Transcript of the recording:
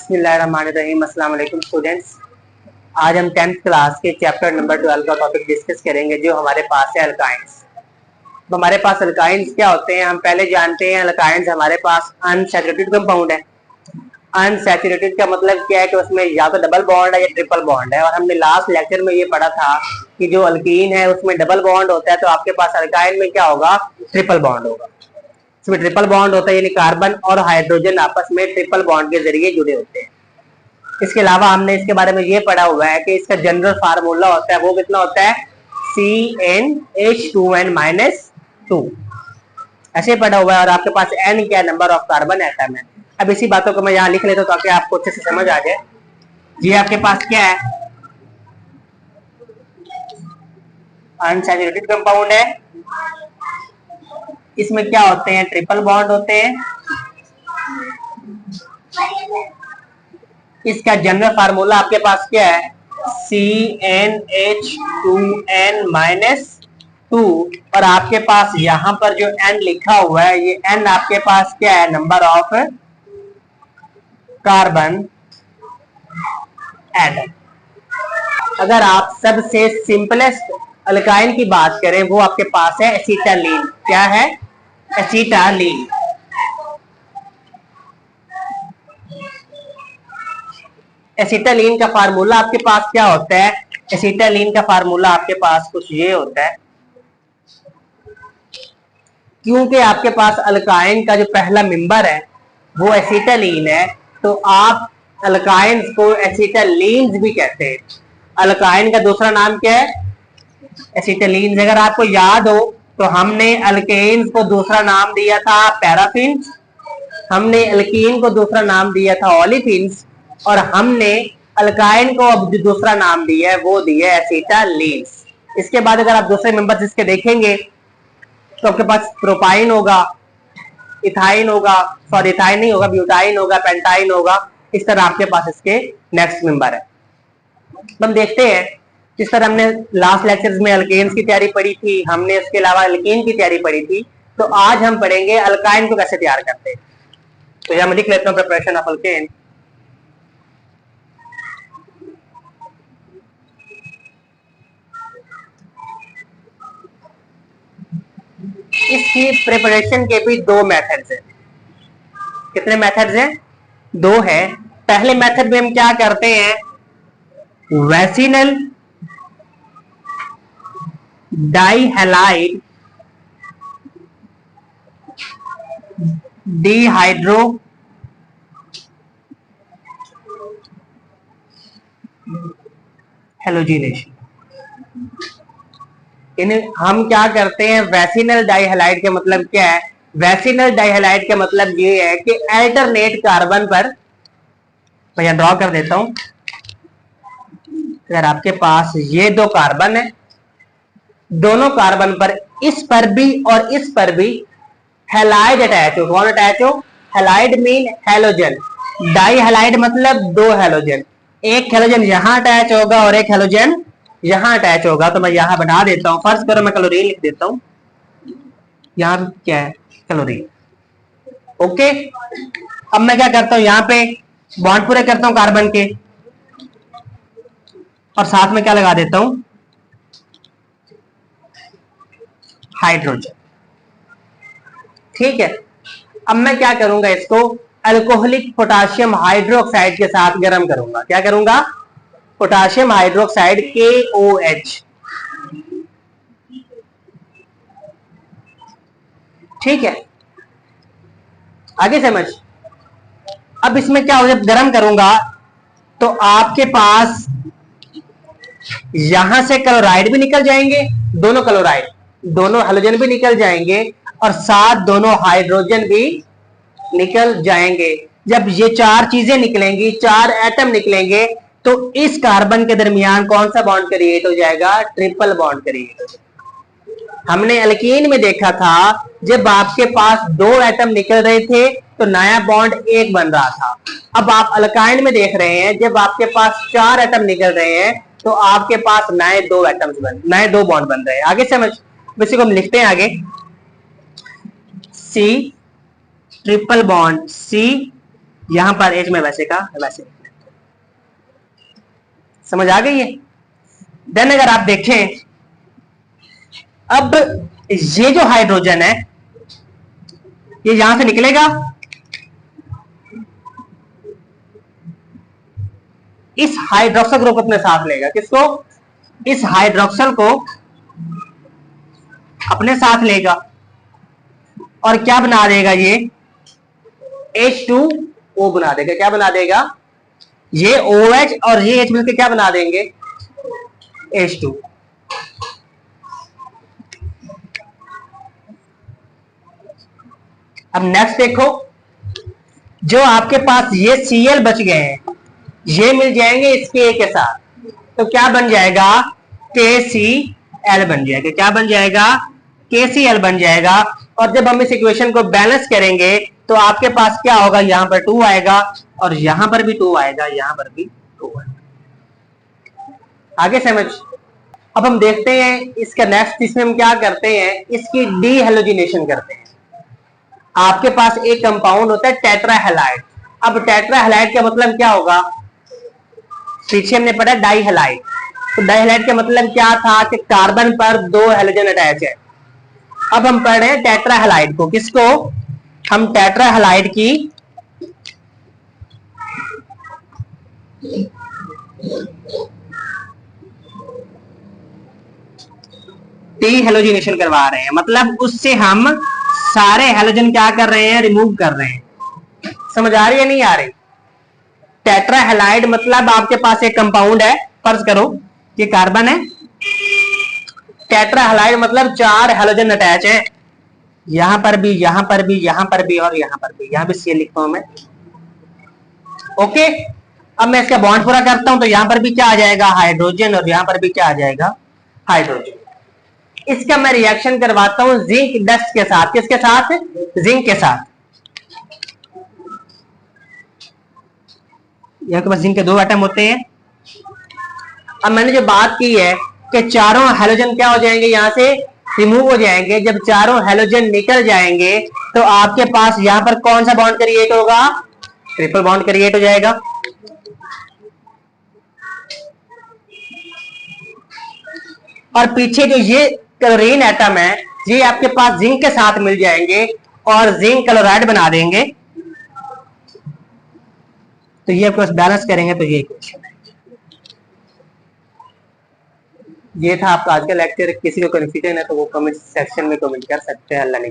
बिस्मिल्लाहिर्रहमानिर्रहीम। अस्सलाम वालेकुम स्टूडेंट्स। आज हम 10th क्लास के चैप्टर नंबर 12 का टॉपिक डिस्कस करेंगे जो हमारे पास है अल्काइंस। तो हमारे पास अल्काइंस क्या होते हैं हम पहले जानते हैं। अल्काइंस हमारे पास अनसैचुरेटेड कंपाउंड है। अनसैचुरेटेड का मतलब क्या है कि उसमें या तो डबल बॉन्ड है या ट्रिपल बॉन्ड है। और हमने लास्ट लेक्चर में ये पढ़ा था कि जो अल्कीन है उसमें डबल बॉन्ड होता है, तो आपके पास अल्काइन में क्या होगा, ट्रिपल बॉन्ड होगा। इसमें ट्रिपल बॉन्ड होता है यानी कार्बन और हाइड्रोजन आपस में ट्रिपल बॉन्ड के जरिए जुड़े होते हैं। इसके अलावा हमने इसके बारे में ये पढ़ा हुआ है कि इसका जनरल फार्मूला होता है वो कितना होता है, CnH2n-2 ऐसे पढ़ा हुआ है। और आपके पास n क्या नंबर ऑफ कार्बन एटम है। अब इसी बातों को मैं यहाँ लिख लेता हूँ ताकि आपको अच्छे से समझ आ जाए। ये आपके पास क्या है, अनसैचुरेटेड कंपाउंड है। इसमें क्या होते हैं, ट्रिपल बॉन्ड होते हैं। इसका जनरल फार्मूला आपके पास क्या है, CnH2n-2। और आपके पास यहां पर जो n लिखा हुआ है ये n आपके पास क्या है, नंबर ऑफ कार्बन एटम। अगर आप सबसे सिंपलेस्ट अल्काइन की बात करें वो आपके पास है एसिटालीन। क्या है, एसिटालीन। एसिटालीन का फार्मूला आपके पास क्या होता है, एसिटालीन का फार्मूला आपके पास कुछ ये होता है। क्योंकि आपके पास अल्काइन का जो पहला मेंबर है वो एसिटालीन है, तो आप अल्काइंस को एसिटालीन्स भी कहते हैं। अल्काइन का दूसरा नाम क्या है, एसिटालीन्स। अगर आपको याद हो तो हमने अल्केन्स को दूसरा नाम दिया था पैराफिन्स, हमने अल्कीन को दूसरा नाम दिया था ओलिफिन्स, और हमने अल्काइन को अब जो दूसरा नाम दिया है वो दिया है एसिटालीन्स। इसके बाद अगर आप दूसरे मेंबर्स इसके देखेंगे तो आपके पास प्रोपाइन होगा, इथाइन होगा, सॉरी इथाइन नहीं होगा, ब्यूटाइन होगा, पेंटाइन होगा। इस तरह आपके पास इसके नेक्स्ट मेंबर है। हम देखते हैं जिस तरह हमने लास्ट लेक्चर्स में अल्केन्स की तैयारी पढ़ी थी, हमने इसके अलावा अल्कीन की तैयारी पढ़ी थी, तो आज हम पढ़ेंगे अल्काइन को कैसे तैयार करते हैं। तो यहां मैं लिख लेता हूं प्रिपरेशन ऑफ अल्केन। इसकी प्रिपरेशन के भी दो मेथड्स हैं। कितने मेथड्स हैं, दो है। पहले मेथड में हम क्या करते हैं, वैसिनल डाइहैलाइड डिहाइड्रो हैलोजिनेशन। हम क्या करते हैं, वैसिनल डाइहैलाइड का मतलब क्या है, वैसिनल डाइहैलाइड का मतलब ये है कि अल्टरनेट कार्बन पर, मैं यहां ड्रॉ कर देता हूं। अगर आपके पास ये दो कार्बन है, दोनों कार्बन पर इस पर भी और इस पर भी हैलाइड अटैच हो। कौन अटैच हो, हैलाइड मीन हैलोजन। डाइहैलाइड मतलब दो हैलोजन, एक हैलोजन यहां अटैच होगा और एक हैलोजन यहां अटैच होगा। तो मैं यहां बना देता हूं, फर्स्ट करो मैं क्लोरीन लिख देता हूं, यहां क्या है, क्लोरीन। ओके, अब मैं क्या करता हूं, यहां पे बॉन्ड पूरे करता हूं कार्बन के, और साथ में क्या लगा देता हूं, हाइड्रोजन। ठीक है, अब मैं क्या करूंगा, इसको अल्कोहलिक पोटाशियम हाइड्रोक्साइड के साथ गर्म करूंगा। क्या करूंगा, पोटाशियम हाइड्रोक्साइड KOH। ठीक है, आगे समझ। अब इसमें क्या हो, जब गर्म करूंगा तो आपके पास यहां से क्लोराइड भी निकल जाएंगे, दोनों क्लोराइड, दोनों हैलोजन भी निकल जाएंगे, और साथ दोनों हाइड्रोजन भी निकल जाएंगे। जब ये चार चीजें निकलेंगी, चार एटम निकलेंगे, तो इस कार्बन के दरमियान कौन सा बॉन्ड क्रिएट हो जाएगा, ट्रिपल बॉन्ड क्रिएट हो जाएगा। हमने अल्कीन में देखा था जब आपके पास दो एटम निकल रहे थे तो नया बॉन्ड एक बन रहा था। अब आप अल्काइन में देख रहे हैं जब आपके पास चार एटम निकल रहे हैं तो आपके पास नए दो एटम्स नए दो बॉन्ड बन रहे हैं। आगे समझ, इसी को हम लिखते हैं आगे, C ट्रिपल बॉन्ड C यहां पर एच में वैसे का वैसे। समझ आ गई है? देन अगर आप देखें, अब ये जो हाइड्रोजन है ये यहां से निकलेगा, इस हाइड्रोक्सल ग्रुप अपने साथ लेगा। किसको? इस हाइड्रोक्सल को अपने साथ लेगा और क्या बना देगा? ये H2O बना देगा। क्या बना देगा? ये OH और ये H मिलकर क्या बना देंगे? H2। अब नेक्स्ट देखो, जो आपके पास ये Cl बच गए हैं, ये मिल जाएंगे इस K के साथ, तो क्या बन जाएगा? KCl बन जाएगा। क्या बन जाएगा? KCl बन जाएगा। और जब हम इस इक्वेशन को बैलेंस करेंगे तो आपके पास क्या होगा? यहां पर 2 आएगा और यहां पर भी 2 आएगा, यहां पर भी 2 आएगा। आगे समझ? अब हम देखते हैं इसका नेक्स्ट, इसमें हम क्या करते हैं? इसकी डीहेलोजिनेशन करते हैं। आपके पास एक कंपाउंड होता है टेट्राहेलाइड। अब टेट्राहेलाइड का मतलब क्या होगा? पीछे हमने पढ़ा डाइहेलाइड। तो डाइहेलाइड का मतलब क्या था? कि कार्बन पर 2 हेलोजन अटैच है। अब हम पढ़ रहे हैं टेट्राहेलाइड को। किसको? हम टेट्राहेलाइड की डीहेलोजिनेशन करवा रहे हैं, मतलब उससे हम सारे हेलोजन क्या कर रहे हैं? रिमूव कर रहे हैं। समझ आ रही है नहीं आ रही? टेट्राहेलाइड मतलब आपके पास एक कंपाउंड है, फर्ज करो कि कार्बन है। टेट्राहेलाइड मतलब 4 हेलोजन अटैच है, यहां पर भी, यहां पर भी, यहां पर भी और यहां पर भी। यहां भी सी लिखता हूं मैं। ओके, अब मैं इसका बॉन्ड पूरा करता हूं तो यहां पर भी क्या आ जाएगा? हाइड्रोजन, और यहां पर भी क्या आ जाएगा? हाइड्रोजन। इसका मैं रिएक्शन करवाता हूं जिंक डस्ट के साथ। किसके साथ? जिंक के साथ। यहाँ के पास जिंक के 2 एटम होते हैं। अब मैंने जो बात की है कि चारों हेलोजन क्या हो जाएंगे? यहां से रिमूव हो जाएंगे। जब चारों हेलोजन निकल जाएंगे तो आपके पास यहां पर कौन सा बॉन्ड क्रिएट होगा? ट्रिपल बॉन्ड क्रिएट हो जाएगा। और पीछे जो ये क्लोरीन एटम है, ये आपके पास जिंक के साथ मिल जाएंगे और जिंक क्लोराइड बना देंगे। तो ये आपके पास बैलेंस करेंगे तो ये इक्वेशन है। ये था आपका आज का लेक्चर। किसी को कंफ्यूजन है तो वो कमेंट सेक्शन में कमेंट कर सकते हैं। अल्लाह ने